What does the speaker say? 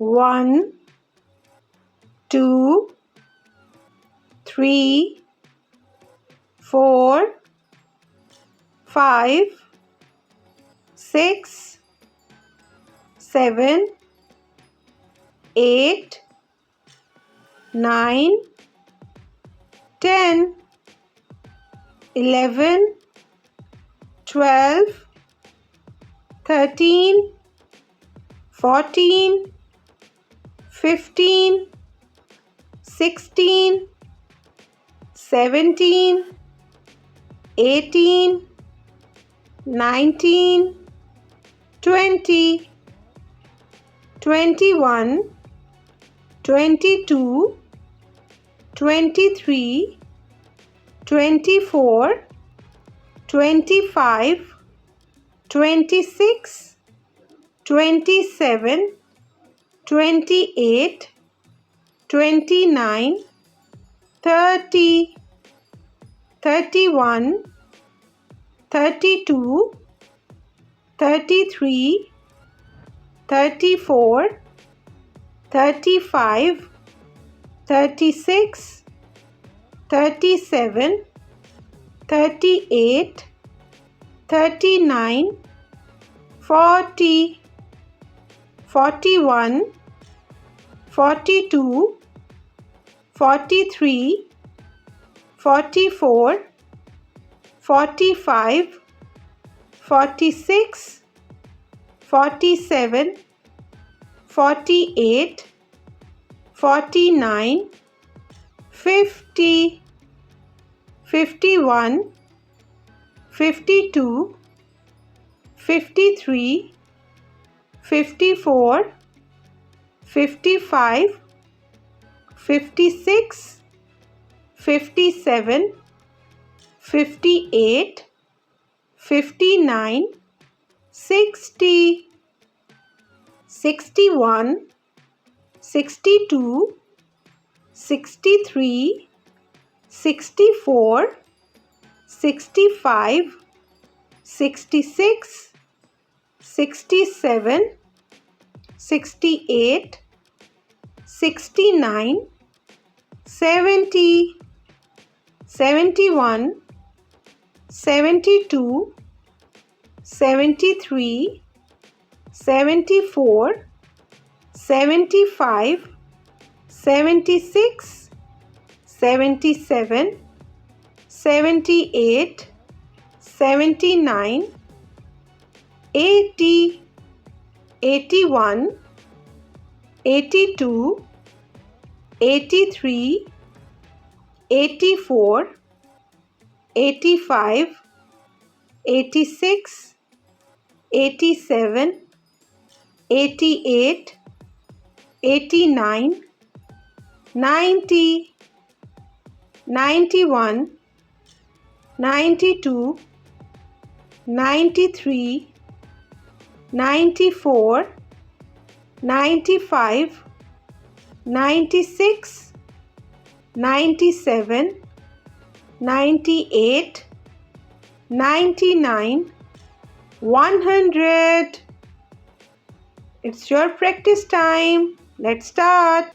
1, 2, 3, 4, 5, 6, 7, 8, 9, 10, 11, 12, 13, 14, 15, 16, 17, 18, 19, 20, 21, 22, 23, 24, 25, 26, 27, 28, 29, 30, 31, 32, 33, 34, 35, 36, 37, 38, 39, 40, 41, 42, 43, 44, 45, 46, 47, 48, 49, 50, 51, 52, 53, 54, 55, 56, 57, 58, 59, 60, 61, 62, 63, 64, 65, 66, 67, 68, 69, 70, 71, 72, 73, 74, 75, 76, 77, 78, 79, 80, 81, 82, 83, 84, 85, 86, 87, 88, 89, 90, 91, 92, 93, 94, 95, 96, 97, 98, 99, 100. It's your practice time. Let's start.